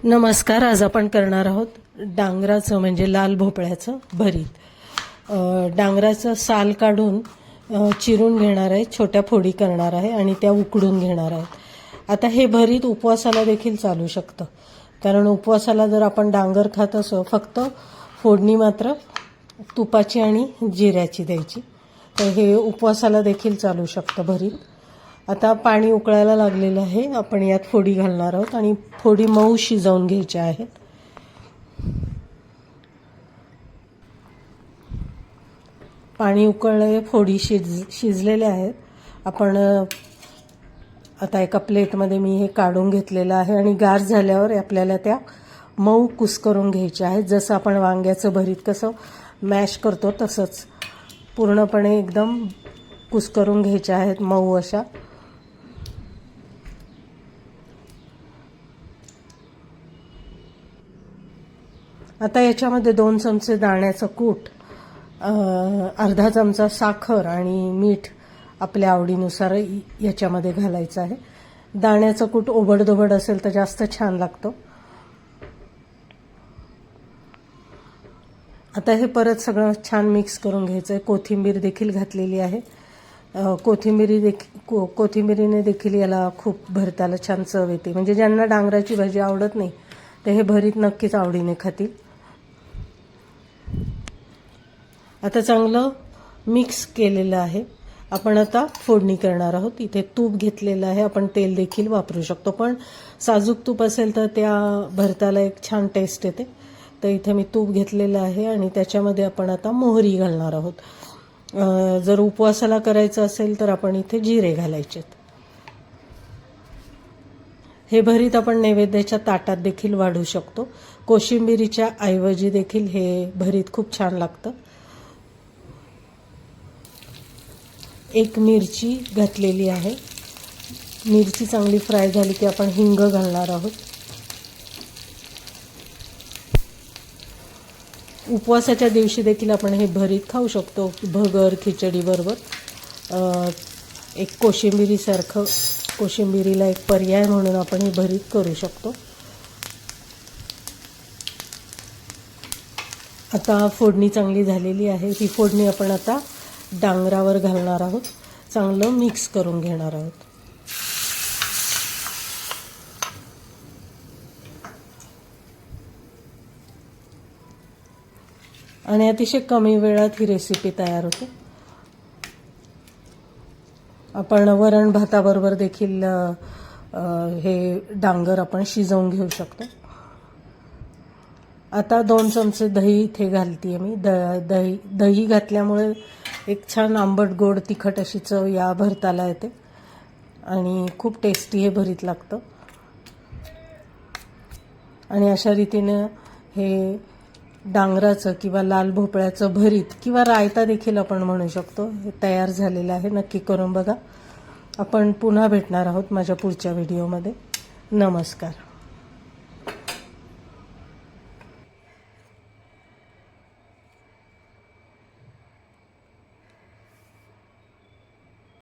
नमस्कार. आज आपण करणार आहोत डांगराचं म्हणजे लाल भोपळ्याचं भरीत. डांगराचं साल काढून चिरून घेणार आहे, छोट्या फोडी करणार आहे आणि त्या उकडून घेणार आहेत. आता हे भरीत उपवासाला देखील चालू शकतं, कारण उपवासाला जर आपण डांगर खात असो फक्त फोडणी मात्र तुपाची आणि जिऱ्याची द्यायची, तर हे उपवासाला देखील चालू शकतं भरीत. आता पाणी उकळायला लागलेलं आहे, आपण यात फोडी घालणार आहोत आणि फोडी मऊ शिजवून घ्यायच्या आहेत. पाणी उकळले, फोडी शिजलेल्या आहेत. आपण आता एका प्लेटमध्ये मी हे काढून घेतलेलं आहे आणि गार झाल्यावर आपल्याला त्या मऊ कुस्करून घ्यायच्या आहेत. जसं आपण वांग्याचं भरीत कसं मॅश करतो तसंच पूर्णपणे एकदम कुस्करून घ्यायच्या आहेत, मऊ अशा. आता याच्यामध्ये 2 चमचे दाण्याचं कूट, अर्धा चमचा साखर आणि मीठ आपल्या आवडीनुसार याच्यामध्ये घालायचं आहे. दाण्याचं कूट ओबडधोबड असेल तर जास्त छान लागतं. आता हे परत सगळं छान मिक्स करून घ्यायचं आहे. कोथिंबीर देखील घातलेली आहे. कोथिंबीरीने देखील याला खूप भरताला छान चव येते. म्हणजे ज्यांना डांगराची भाजी आवडत नाही ते हे भरीत नक्कीच आवडीने खातील. आता चांगलं मिक्स केलेलं आहे. आपण आता फोडणी करणार आहोत. इथे तूप घेतलेलं आहे, आपण तेल देखील वापरू शकतो, पण साजूक तूप असेल तर त्या भरताला एक छान टेस्ट येते. तर इथे मी तूप घेतलेलं आहे आणि त्याच्यामध्ये आपण आता मोहरी घालणार आहोत. जर उपवासाला करायचं असेल तर आपण इथे जिरे घालायचेत. हे भरीत आपण नैवेद्याच्या ताटात देखील वाढू शकतो. कोशिंबिरीच्या ऐवजी देखील हे भरीत खूप छान लागतं. एक मिरची घातलेली आहे. मिरची चांगली फ्राय झाली की आपण हिंग घालणार आहोत. उपवासाच्या दिवशी देखील आपण हे भरीत खाऊ शकतो, भगर खिचडी बरोबर. एक कोशिंबिरीला एक पर्याय म्हणून आपण हे भरीत करू शकतो. आता फोडणी चांगली झालेली आहे. ही फोडणी आपण आता डांगरावर घालणार आहोत. चांगलं मिक्स करून घेणार आहोत. आणि अतिशय कमी वेळात ही रेसिपी तयार होते. आपण वरण भाताबरोबर देखील हे डांगर आपण शिजवून घेऊ शकतो. आता 2 चमचे दही इथे घालते मी. दही घातल्यामुळे एक छान आंबट गोड तिखट अशी चव या भरताला येते आणि खूप टेस्टी हे भरीत लागतं. आणि अशा रीतीनं हे डांगराचं किंवा लाल भोपळ्याचं भरीत किंवा रायता देखील आपण म्हणू शकतो, हे तयार झालेलं आहे. नक्की करून बघा. आपण पुन्हा भेटणार आहोत माझ्या पुढच्या व्हिडिओमध्ये. नमस्कार.